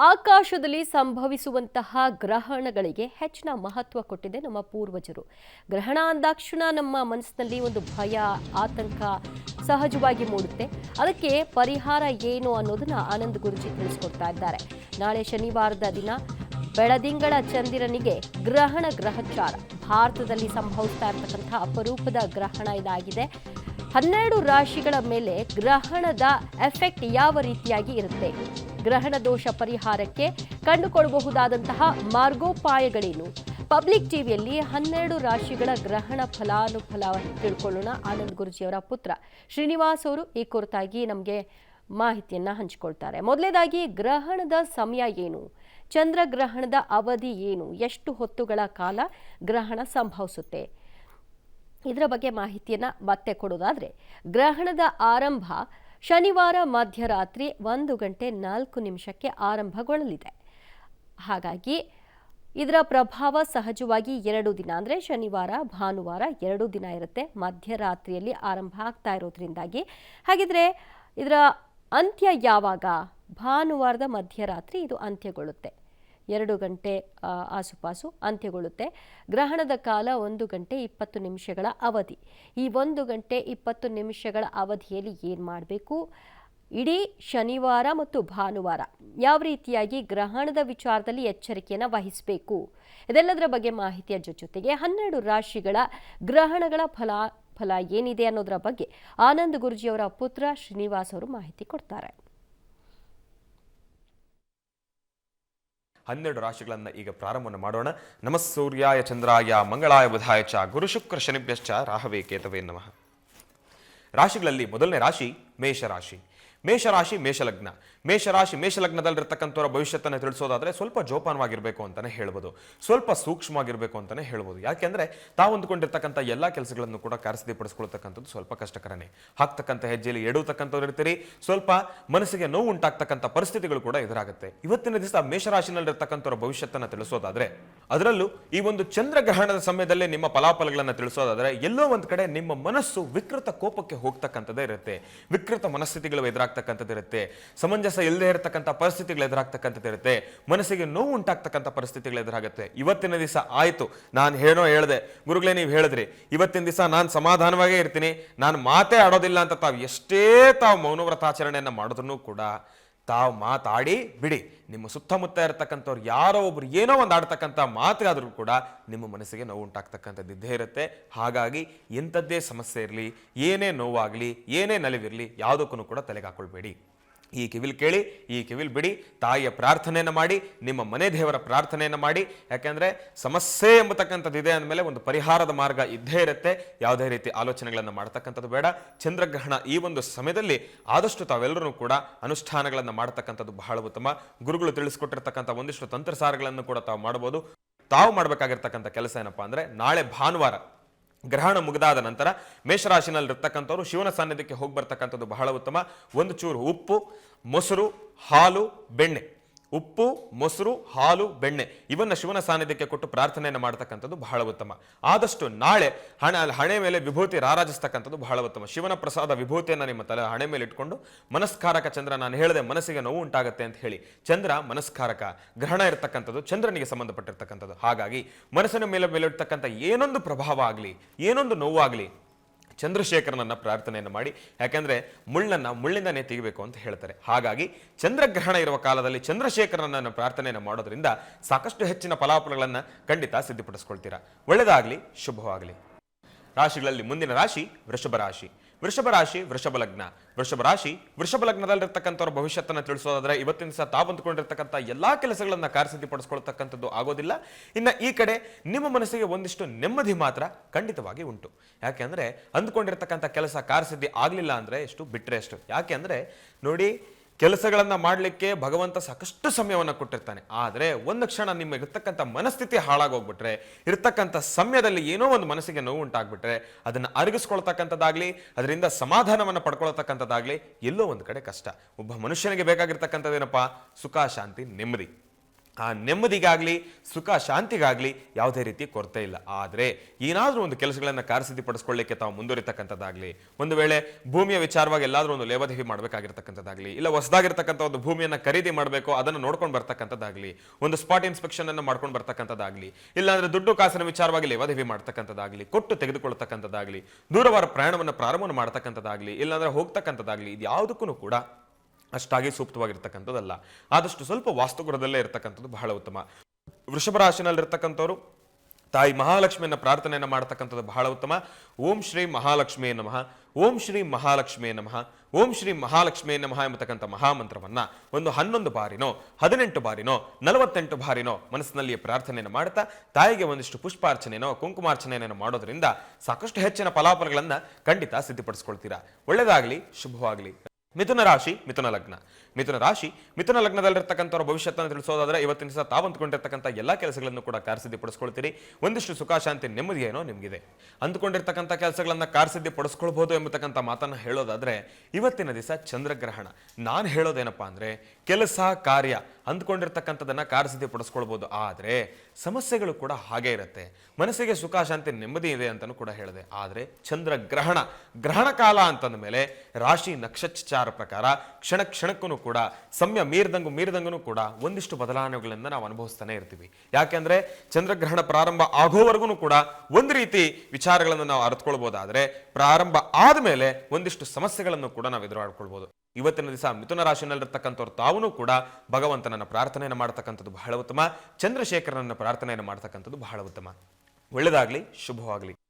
ಆಕಾಶದಲ್ಲಿ ಸಂಭವಿಸುವಂತಹ ಗ್ರಹಣಗಳಿಗೆ ಹೆಚ್ಚಿನ ಮಹತ್ವ ಕೊಟ್ಟಿದೆ ನಮ್ಮ ಪೂರ್ವಜರು. ಗ್ರಹಣ ಅಂದಾಕ್ಷಣ ನಮ್ಮ ಮನಸ್ಸಿನಲ್ಲಿ ಒಂದು ಭಯ, ಆತಂಕ ಸಹಜವಾಗಿ ಮೂಡುತ್ತೆ. ಅದಕ್ಕೆ ಪರಿಹಾರ ಏನು ಅನ್ನೋದನ್ನ ಆನಂದ್ ಗುರೂಜಿ ತಿಳಿಸ್ಕೊಡ್ತಾ ಇದ್ದಾರೆ. ನಾಳೆ ಶನಿವಾರದ ದಿನ ಬೆಳದಿಂಗಳ ಚಂದಿರನಿಗೆ ಗ್ರಹಚಾರ. ಭಾರತದಲ್ಲಿ ಸಂಭವಿಸ್ತಾ ಇರತಕ್ಕಂಥ ಅಪರೂಪದ ಗ್ರಹಣ ಇದಾಗಿದೆ. 12 ರಾಶಿಗಳ ಮೇಲೆ ಗ್ರಹಣದ ಎಫೆಕ್ಟ್ ಯಾವ ರೀತಿಯಾಗಿ ಇರುತ್ತೆ, ಗ್ರಹಣ ದೋಷ ಪರಿಹಾರಕ್ಕೆ ಕಂಡುಕೊಳ್ಳಬಹುದಾದಂತಹ ಮಾರ್ಗೋಪಾಯಗಳೇನು, ಪಬ್ಲಿಕ್ ಟಿವಿಯಲ್ಲಿ 12 ರಾಶಿಗಳ ಗ್ರಹಣ ಫಲಾನುಫಲ ತಿಳ್ಕೊಳ್ಳೋಣ. ಆನಂದ್ ಗುರೂಜಿಯವರ ಪುತ್ರ ಶ್ರೀನಿವಾಸ್ ಅವರು ಈ ಕುರಿತಾಗಿ ನಮಗೆ ಮಾಹಿತಿಯನ್ನ ಹಂಚಿಕೊಳ್ತಾರೆ. ಮೊದಲನೇದಾಗಿ ಗ್ರಹಣದ ಸಮಯ ಏನು, ಚಂದ್ರಗ್ರಹಣದ ಅವಧಿ ಏನು, ಎಷ್ಟು ಹೊತ್ತುಗಳ ಕಾಲ ಗ್ರಹಣ ಸಂಭವಿಸುತ್ತೆ, ಇದರ ಬಗ್ಗೆ ಮಾಹಿತಿಯನ್ನು ಮತ್ತೆ ಕೊಡೋದಾದರೆ, ಗ್ರಹಣದ ಆರಂಭ ಶನಿವಾರ ಮಧ್ಯರಾತ್ರಿ 1:04 ಆರಂಭಗೊಳ್ಳಲಿದೆ. ಹಾಗಾಗಿ ಇದರ ಪ್ರಭಾವ ಸಹಜವಾಗಿ 2 ದಿನ ಅಂದರೆ ಶನಿವಾರ ಭಾನುವಾರ 2 ದಿನ ಇರುತ್ತೆ. ಮಧ್ಯರಾತ್ರಿಯಲ್ಲಿ ಆರಂಭ ಆಗ್ತಾ ಇರೋದ್ರಿಂದಾಗಿ ಹಾಗಿದ್ರೆ ಇದರ ಅಂತ್ಯ ಯಾವಾಗ? ಭಾನುವಾರದ ಮಧ್ಯರಾತ್ರಿ ಇದು ಅಂತ್ಯಗೊಳ್ಳುತ್ತೆ. 2 ಗಂಟೆ ಆಸುಪಾಸು ಅಂತ್ಯಗೊಳ್ಳುತ್ತೆ. ಗ್ರಹಣದ ಕಾಲ 1:20 ಅವಧಿ. ಈ 1:20 ಅವಧಿಯಲ್ಲಿ ಏನು ಮಾಡಬೇಕು, ಇಡೀ ಶನಿವಾರ ಮತ್ತು ಭಾನುವಾರ ಯಾವ ರೀತಿಯಾಗಿ ಗ್ರಹಣದ ವಿಚಾರದಲ್ಲಿ ಎಚ್ಚರಿಕೆಯನ್ನು ವಹಿಸಬೇಕು, ಇದೆಲ್ಲದರ ಬಗ್ಗೆ ಮಾಹಿತಿಯ ಜೊತೆಗೆ 12 ರಾಶಿಗಳ ಗ್ರಹಣಗಳ ಫಲ ಏನಿದೆ ಅನ್ನೋದರ ಬಗ್ಗೆ ಆನಂದ್ ಗುರೂಜಿಯವರ ಪುತ್ರ ಶ್ರೀನಿವಾಸ್ ಅವರು ಮಾಹಿತಿ ಕೊಡ್ತಾರೆ. 12 ರಾಶಿಗಳನ್ನು ಈಗ ಪ್ರಾರಂಭವನ್ನು ಮಾಡೋಣ. ನಮಃ ಸೂರ್ಯಾಯ ಚಂದ್ರಾಯ ಮಂಗಳಾಯ ಬುಧಾಯ ಚ ಗುರು ಶುಕ್ರ ಶನಿಭ್ಯಶ್ಚ ರಾಹವೇ ಕೇತವೇ ನಮಃ. ರಾಶಿಗಳಲ್ಲಿ ಮೊದಲನೇ ರಾಶಿ ಮೇಷರಾಶಿ. ಮೇಷರಾಶಿ ಮೇಷಲಗ್ನ. ಮೇಷಲಗ್ನದಲ್ಲಿರ್ತಕ್ಕಂಥವರ ಭವಿಷ್ಯತ್ತನ್ನು ತಿಳಿಸೋದಾದ್ರೆ ಸ್ವಲ್ಪ ಜೋಪಾನವಾಗಿರಬೇಕು ಅಂತಾನೆ ಹೇಳ್ಬೋದು, ಸ್ವಲ್ಪ ಸೂಕ್ಷ್ಮವಾಗಿರಬೇಕು ಅಂತಾನೆ ಹೇಳ್ಬೋದು. ಯಾಕೆಂದ್ರೆ ತಾವು ಅಂದುಕೊಂಡಿರ್ತಕ್ಕಂಥ ಎಲ್ಲಾ ಕೆಲಸಗಳನ್ನು ಕೂಡ ಕಾರ್ಯಸಿದ್ಧಪಡಿಸ್ಕೊಳ್ತಕ್ಕಂಥದ್ದು ಸ್ವಲ್ಪ ಕಷ್ಟಕರನೇ. ಹಾಕ್ತಕ್ಕಂಥ ಹೆಜ್ಜೆಯಲ್ಲಿ ಎಡುವತಕ್ಕಂಥವ್ರು ಇರ್ತೀರಿ, ಸ್ವಲ್ಪ ಮನಸ್ಸಿಗೆ ನೋವು ಉಂಟಾಗ್ತಕ್ಕಂಥ ಪರಿಸ್ಥಿತಿಗಳು ಕೂಡ ಎದುರಾಗುತ್ತೆ. ಇವತ್ತಿನ ದಿವಸ ಮೇಷರಾಶಿನಲ್ಲಿರ್ತಕ್ಕಂಥವ್ರ ಭವಿಷ್ಯತ್ತನ್ನು ತಿಳಿಸೋದಾದ್ರೆ, ಅದರಲ್ಲೂ ಈ ಒಂದು ಚಂದ್ರಗ್ರಹಣದ ಸಮಯದಲ್ಲಿ ನಿಮ್ಮ ಫಲಾಫಲಗಳನ್ನು ತಿಳಿಸೋದಾದ್ರೆ, ಎಲ್ಲೋ ಒಂದ್ ಕಡೆ ನಿಮ್ಮ ಮನಸ್ಸು ವಿಕೃತ ಕೋಪಕ್ಕೆ ಹೋಗ್ತಕ್ಕಂಥದ್ದೇ ಇರುತ್ತೆ, ವಿಕೃತ ಮನಸ್ಥಿತಿಗಳು ಎದುರಾಗ್ತಕ್ಕಂಥದ್ದಿರುತ್ತೆ, ಸಮಂಜಸ ಇಲ್ಲದೆ ಇರತಕ್ಕಂಥ ಪರಿಸ್ಥಿತಿಗಳು ಎದುರಾಗ್ತಕ್ಕಂಥದ್ದು ಇರುತ್ತೆ, ಮನಸ್ಸಿಗೆ ನೋವು ಉಂಟಾಗ್ತಕ್ಕಂಥ ಪರಿಸ್ಥಿತಿಗಳು ಎದುರಾಗುತ್ತೆ. ಇವತ್ತಿನ ದಿವಸ ಆಯ್ತು, ನಾನು ಹೇಳ್ದೆ ಗುರುಗಳೇ, ನೀವು ಹೇಳಿದ್ರಿ ಇವತ್ತಿನ ದಿವಸ ನಾನು ಸಮಾಧಾನವಾಗೇ ಇರ್ತೀನಿ, ನಾನು ಮಾತೇ ಆಡೋದಿಲ್ಲ ಅಂತ ತಾವು ಮೌನವ್ರತಾಚರಣೆಯನ್ನ ಮಾಡಿದ್ರು ಕೂಡ ತಾವು ಮಾತಾಡಿ ಬಿಡಿ, ನಿಮ್ಮ ಸುತ್ತಮುತ್ತ ಇರತಕ್ಕಂಥವ್ರು ಯಾರೋ ಒಬ್ರು ಏನೋ ಒಂದು ಆಡ್ತಕ್ಕಂಥ ಮಾತಾದ್ರೂ ಕೂಡ ನಿಮ್ಮ ಮನಸ್ಸಿಗೆ ನೋವು ಉಂಟಾಗ್ತಕ್ಕಂಥದ್ದು ಇದ್ದೇ ಇರುತ್ತೆ. ಹಾಗಾಗಿ ಎಂಥದ್ದೇ ಸಮಸ್ಯೆ ಇರಲಿ, ಏನೇ ನೋವಾಗಲಿ, ಏನೇ ನಲಿವಿರಲಿ, ಯಾವುದಕ್ಕೂ ಕೂಡ ತಲೆಗೆ ಹಾಕೊಳ್ಬೇಡಿ. ಈ ಕಿವಿಲ್ ಕೇಳಿ, ಈ ಕಿವಿಲ್ ಬಿಡಿ, ತಾಯಿಯ ಪ್ರಾರ್ಥನೆಯನ್ನು ಮಾಡಿ, ನಿಮ್ಮ ಮನೆ ದೇವರ ಪ್ರಾರ್ಥನೆಯನ್ನು ಮಾಡಿ. ಯಾಕೆಂದ್ರೆ ಸಮಸ್ಯೆ ಎಂಬತಕ್ಕಂಥದ್ದು ಇದೆ ಅಂದಮೇಲೆ ಒಂದು ಪರಿಹಾರದ ಮಾರ್ಗ ಇದ್ದೇ ಇರುತ್ತೆ. ಯಾವುದೇ ರೀತಿ ಆಲೋಚನೆಗಳನ್ನು ಮಾಡ್ತಕ್ಕಂಥದ್ದು ಬೇಡ. ಚಂದ್ರಗ್ರಹಣ ಈ ಒಂದು ಸಮಯದಲ್ಲಿ ಆದಷ್ಟು ತಾವೆಲ್ಲರೂ ಕೂಡ ಅನುಷ್ಠಾನಗಳನ್ನು ಮಾಡ್ತಕ್ಕಂಥದ್ದು ಬಹಳ ಉತ್ತಮ. ಗುರುಗಳು ತಿಳಿಸ್ಕೊಟ್ಟಿರ್ತಕ್ಕಂಥ ಒಂದಿಷ್ಟು ತಂತ್ರಸಾರಗಳನ್ನು ಕೂಡ ತಾವು ಮಾಡಬಹುದು. ತಾವು ಮಾಡಬೇಕಾಗಿರ್ತಕ್ಕಂಥ ಕೆಲಸ ಏನಪ್ಪಾ ಅಂದ್ರೆ, ನಾಳೆ ಭಾನುವಾರ ಗ್ರಹಣ ಮುಗಿದಾದ ನಂತರ ಮೇಷರಾಶಿನಲ್ಲಿರ್ತಕ್ಕಂಥವ್ರು ಶಿವನ ಸಾನ್ನಿಧ್ಯಕ್ಕೆ ಹೋಗಿ ಬರ್ತಕ್ಕಂಥದ್ದು ಬಹಳ ಉತ್ತಮ. ಒಂದು ಚೂರು ಉಪ್ಪು, ಮೊಸರು, ಹಾಲು, ಬೆಣ್ಣೆ, ಉಪ್ಪು, ಮೊಸರು, ಹಾಲು, ಬೆಣ್ಣೆ ಇವನ್ನ ಶಿವನ ಸಾನ್ನಿಧ್ಯಕ್ಕೆ ಕೊಟ್ಟು ಪ್ರಾರ್ಥನೆಯನ್ನು ಮಾಡ್ತಕ್ಕಂಥದ್ದು ಬಹಳ ಉತ್ತಮ. ಆದಷ್ಟು ನಾಳೆ ಹಣೆ ಮೇಲೆ ವಿಭೂತಿ ರಾರಾಜಿಸ್ತಕ್ಕಂಥದ್ದು ಬಹಳ ಉತ್ತಮ. ಶಿವನ ಪ್ರಸಾದ ವಿಭೂತಿಯನ್ನು ನಿಮ್ಮ ತಲೆ ಹಣೆ ಮೇಲೆ ಇಟ್ಕೊಂಡು, ಮನಸ್ಕಾರಕ ಚಂದ್ರ, ನಾನು ಹೇಳಿದೆ ಮನಸ್ಸಿಗೆ ನೋವು ಉಂಟಾಗುತ್ತೆ ಅಂತ ಹೇಳಿ, ಚಂದ್ರ ಮನಸ್ಕಾರಕ, ಗ್ರಹಣ ಇರ್ತಕ್ಕಂಥದ್ದು ಚಂದ್ರನಿಗೆ ಸಂಬಂಧಪಟ್ಟಿರ್ತಕ್ಕಂಥದ್ದು. ಹಾಗಾಗಿ ಮನಸ್ಸಿನ ಮೇಲೆ ಇರ್ತಕ್ಕಂಥ ಏನೊಂದು ಪ್ರಭಾವ ಆಗಲಿ, ಏನೊಂದು ನೋವಾಗಲಿ, ಚಂದ್ರಶೇಖರನನ್ನ ಪ್ರಾರ್ಥನೆಯನ್ನು ಮಾಡಿ. ಯಾಕೆಂದ್ರೆ ಮುಳ್ಳಿಂದನೇ ತೆಗಿಬೇಕು ಅಂತ ಹೇಳ್ತಾರೆ. ಹಾಗಾಗಿ ಚಂದ್ರಗ್ರಹಣ ಇರುವ ಕಾಲದಲ್ಲಿ ಚಂದ್ರಶೇಖರನನ್ನ ಪ್ರಾರ್ಥನೆಯನ್ನು ಮಾಡೋದ್ರಿಂದ ಸಾಕಷ್ಟು ಹೆಚ್ಚಿನ ಫಲಾಫಲಗಳನ್ನ ಖಂಡಿತ ಸಿದ್ಧಪಡಿಸ್ಕೊಳ್ತೀರಾ. ಒಳ್ಳೆಯದಾಗಲಿ, ಶುಭವಾಗಲಿ. ರಾಶಿಗಳಲ್ಲಿ ಮುಂದಿನ ರಾಶಿ ವೃಷಭ ರಾಶಿ. ವೃಷಭ ಲಗ್ನದಲ್ಲಿರ್ತಕ್ಕಂಥವ್ರ ಭವಿಷ್ಯತ್ತನ್ನು ತಿಳಿಸೋದಾದ್ರೆ, ಇವತ್ತಿನ ದಿವಸ ತಾವು ಅಂದುಕೊಂಡಿರ್ತಕ್ಕಂಥ ಎಲ್ಲಾ ಕೆಲಸಗಳನ್ನ ಕಾರ್ಯಸಿದ್ಧಪಡಿಸ್ಕೊಳ್ತಕ್ಕಂಥದ್ದು ಆಗೋದಿಲ್ಲ. ಇನ್ನ ಈ ಕಡೆ ನಿಮ್ಮ ಮನಸ್ಸಿಗೆ ಒಂದಿಷ್ಟು ನೆಮ್ಮದಿ ಮಾತ್ರ ಖಂಡಿತವಾಗಿ ಉಂಟು. ಯಾಕೆಂದ್ರೆ ಅಂದುಕೊಂಡಿರ್ತಕ್ಕಂಥ ಕೆಲಸ ಕಾರ್ಯಸಿದ್ಧಿ ಆಗ್ಲಿಲ್ಲ ಅಂದ್ರೆ ಎಷ್ಟು, ಬಿಟ್ರೆ ಎಷ್ಟು. ಯಾಕೆ ಅಂದ್ರೆ ನೋಡಿ, ಕೆಲಸಗಳನ್ನ ಮಾಡಲಿಕ್ಕೆ ಭಗವಂತ ಸಾಕಷ್ಟು ಸಮಯವನ್ನು ಕೊಟ್ಟಿರ್ತಾನೆ. ಆದರೆ ಒಂದು ಕ್ಷಣ ನಿಮ್ಮ ಇರ್ತಕ್ಕಂಥ ಮನಸ್ಥಿತಿ ಹಾಳಾಗೋಗ್ಬಿಟ್ರೆ, ಇರ್ತಕ್ಕಂಥ ಸಮಯದಲ್ಲಿ ಏನೋ ಒಂದು ಮನಸ್ಸಿಗೆ ನೋವು ಉಂಟಾಗ್ಬಿಟ್ರೆ, ಅದನ್ನ ಅರಗಿಸ್ಕೊಳ್ತಕ್ಕಂಥದ್ದಾಗ್ಲಿ, ಅದರಿಂದ ಸಮಾಧಾನವನ್ನು ಪಡ್ಕೊಳ್ತಕ್ಕಂಥದ್ದಾಗ್ಲಿ ಎಲ್ಲೋ ಒಂದು ಕಡೆ ಕಷ್ಟ. ಒಬ್ಬ ಮನುಷ್ಯನಿಗೆ ಬೇಕಾಗಿರ್ತಕ್ಕಂಥದ್ದೇನಪ್ಪ? ಸುಖ, ಶಾಂತಿ, ನೆಮ್ಮದಿ. ಆ ನೆಮ್ಮದಿಗಾಗ್ಲಿ ಸುಖ ಶಾಂತಿಗಾಗ್ಲಿ ಯಾವುದೇ ರೀತಿ ಕೊರತೆ ಇಲ್ಲ. ಆದರೆ ಏನಾದರೂ ಒಂದು ಕೆಲಸಗಳನ್ನು ಕಾರ್ಯಸಿದ್ಧಿಪಡಿಸ್ಕೊಳ್ಳಿಕ್ಕೆ ತಾವು ಮುಂದುವರಿತಕ್ಕಂಥದ್ದಾಗ್ಲಿ, ಒಂದು ವೇಳೆ ಭೂಮಿಯ ವಿಚಾರವಾಗಿ ಎಲ್ಲಾದರೂ ಒಂದು ಲೇವಾದೇವಿ ಮಾಡಬೇಕಾಗಿರ್ತಕ್ಕಂಥದ್ದಾಗ್ಲಿ, ಇಲ್ಲ ಹೊಸದಾಗಿರ್ತಕ್ಕಂಥ ಒಂದು ಭೂಮಿಯನ್ನು ಖರೀದಿ ಮಾಡಬೇಕು ಅದನ್ನು ನೋಡ್ಕೊಂಡು ಬರ್ತಕ್ಕಂಥದ್ದಾಗ್ಲಿ, ಒಂದು ಸ್ಪಾಟ್ ಇನ್ಸ್ಪೆಕ್ಷನ್ ಅನ್ನು ಮಾಡ್ಕೊಂಡು ಬರ್ತಕ್ಕಂಥದ್ದಾಗ್ಲಿ, ಇಲ್ಲಾಂದ್ರೆ ದುಡ್ಡು ಕಾಸಿನ ವಿಚಾರವಾಗಿ ಲೇವಾದೇವಿ ಮಾಡ್ತಕ್ಕಂಥದ್ದಾಗ್ಲಿ, ಕೊಟ್ಟು ತೆಗೆದುಕೊಳ್ತಕ್ಕಂಥದ್ದಾಗ್ಲಿ, ದೂರವಾರ ಪ್ರಯಾಣವನ್ನು ಪ್ರಾರಂಭ ಮಾಡ್ತಕ್ಕಂಥದ್ದಾಗ್ಲಿ, ಇಲ್ಲಾಂದ್ರೆ ಹೋಗ್ತಕ್ಕಂಥದ್ದಾಗ್ಲಿ, ಇದು ಯಾವುದಕ್ಕೂ ಕೂಡ ಅಷ್ಟಾಗಿ ಸೂಕ್ತವಾಗಿರ್ತಕ್ಕಂಥದ್ದಲ್ಲ. ಆದಷ್ಟು ಸ್ವಲ್ಪ ವಾಸ್ತುಗೃಹದಲ್ಲೇ ಇರತಕ್ಕಂಥದ್ದು ಬಹಳ ಉತ್ತಮ. ವೃಷಭ ರಾಶಿನಲ್ಲಿರ್ತಕ್ಕಂಥವ್ರು ತಾಯಿ ಮಹಾಲಕ್ಷ್ಮಿಯನ್ನ ಪ್ರಾರ್ಥನೆಯನ್ನು ಮಾಡ್ತಕ್ಕಂಥದ್ದು ಬಹಳ ಉತ್ತಮ. ಓಂ ಶ್ರೀ ಮಹಾಲಕ್ಷ್ಮೀ ನಮಃ, ಓಂ ಶ್ರೀ ಮಹಾಲಕ್ಷ್ಮೀ ನಮಃ, ಓಂ ಶ್ರೀ ಮಹಾಲಕ್ಷ್ಮೀ ನಮಃ ಎಂಬತಕ್ಕಂಥ ಮಹಾಮಂತ್ರವನ್ನ ಒಂದು 11 ಬಾರಿನೋ 18 ಬಾರಿನೋ 48 ಬಾರಿನೋ ಮನಸ್ಸಿನಲ್ಲಿ ಪ್ರಾರ್ಥನೆಯನ್ನು ಮಾಡ್ತಾ ತಾಯಿಗೆ ಒಂದಿಷ್ಟು ಪುಷ್ಪಾರ್ಚನೆನೋ ಕುಂಕುಮಾರ್ಚನೆಯನ್ನು ಮಾಡೋದ್ರಿಂದ ಸಾಕಷ್ಟು ಹೆಚ್ಚಿನ ಫಲಾಫಲಗಳನ್ನ ಖಂಡಿತ ಸಿದ್ಧಪಡಿಸ್ಕೊಳ್ತೀರಾ. ಒಳ್ಳೆಯದಾಗಲಿ, ಶುಭವಾಗಲಿ. ಮಿಥುನ ರಾಶಿ, ಮಿಥುನ ಲಗ್ನ. ಮಿಥುನ ರಾಶಿ, ಮಿಥುನ ಲಗ್ನದಲ್ಲಿರ್ತಕ್ಕಂಥವ್ರ ಭವಿಷ್ಯತ್ತನ್ನು ತಿಳಿಸೋದಾದ್ರೆ ಇವತ್ತಿನ ದಿವಸ ತಾವು ಅಂದುಕೊಂಡಿರ್ತಕ್ಕಂಥ ಎಲ್ಲ ಕೆಲಸಗಳನ್ನು ಕೂಡ ಕಾರ್ಯಸಿದ್ಧಿಪಡಿಸ್ಕೊಳ್ತೀರಿ. ಒಂದಿಷ್ಟು ಸುಖ ಶಾಂತಿ ನೆಮ್ಮದಿ ಏನೋ ನಿಮಗಿದೆ. ಅಂದುಕೊಂಡಿರ್ತಕ್ಕಂಥ ಕೆಲಸಗಳನ್ನ ಕಾರ್ಯಸಿದ್ಧಿಪಡಿಸ್ಕೊಳ್ಬಹುದು ಎಂಬತಕ್ಕಂಥ ಮಾತನ್ನ ಹೇಳೋದಾದ್ರೆ ಇವತ್ತಿನ ದಿವಸ ಚಂದ್ರಗ್ರಹಣ. ನಾನು ಹೇಳೋದೇನಪ್ಪಾ ಅಂದ್ರೆ ಕೆಲಸ ಕಾರ್ಯ ಅಂದ್ಕೊಂಡಿರ್ತಕ್ಕಂಥದನ್ನ ಕಾರ್ಯಸಿದ್ಧಿಪಡಿಸ್ಕೊಳ್ಬಹುದು. ಆದರೆ ಸಮಸ್ಯೆಗಳು ಕೂಡ ಹಾಗೆ ಇರುತ್ತೆ. ಮನಸ್ಸಿಗೆ ಸುಖ ಶಾಂತಿ ನೆಮ್ಮದಿ ಇದೆ ಅಂತಲೂ ಕೂಡ ಹೇಳಿದೆ. ಆದರೆ ಚಂದ್ರಗ್ರಹಣ, ಗ್ರಹಣ ಕಾಲ ಅಂತಂದ ಮೇಲೆ ರಾಶಿ ನಕ್ಷತ್ರ ಪ್ರಕಾರ ಕ್ಷಣ ಕ್ಷಣಕ್ಕೂ ಕೂಡ ಸಮಯ ಮೀರಿದಂಗೂ ಕೂಡ ಒಂದಿಷ್ಟು ಬದಲಾವಣೆಗಳಿಂದ ನಾವು ಅನುಭವಿಸ್ತಾನೆ ಇರ್ತೀವಿ. ಯಾಕೆಂದ್ರೆ ಚಂದ್ರಗ್ರಹಣ ಪ್ರಾರಂಭ ಆಗೋವರೆಗೂ ಕೂಡ ಒಂದು ರೀತಿ ವಿಚಾರಗಳನ್ನು ನಾವು ಅರ್ಥಕೊಳ್ಬಹುದಾದ್ರೆ ಪ್ರಾರಂಭ ಆದ್ಮೇಲೆ ಒಂದಿಷ್ಟು ಸಮಸ್ಯೆಗಳನ್ನು ಕೂಡ ನಾವು ಎದುರಾಡ್ಕೊಳ್ಬಹುದು. ಇವತ್ತಿನ ದಿವಸ ಮಿಥುನ ರಾಶಿನಲ್ಲಿರ್ತಕ್ಕಂಥವ್ರು ತಾವೂ ಕೂಡ ಭಗವಂತನನ್ನ ಪ್ರಾರ್ಥನೆಯನ್ನು ಮಾಡ್ತಕ್ಕಂಥದ್ದು ಬಹಳ ಉತ್ತಮ. ಚಂದ್ರಶೇಖರನನ್ನ ಪ್ರಾರ್ಥನೆಯನ್ನು ಮಾಡ್ತಕ್ಕಂಥದ್ದು ಬಹಳ ಉತ್ತಮ. ಒಳ್ಳೆಯದಾಗ್ಲಿ, ಶುಭವಾಗಲಿ.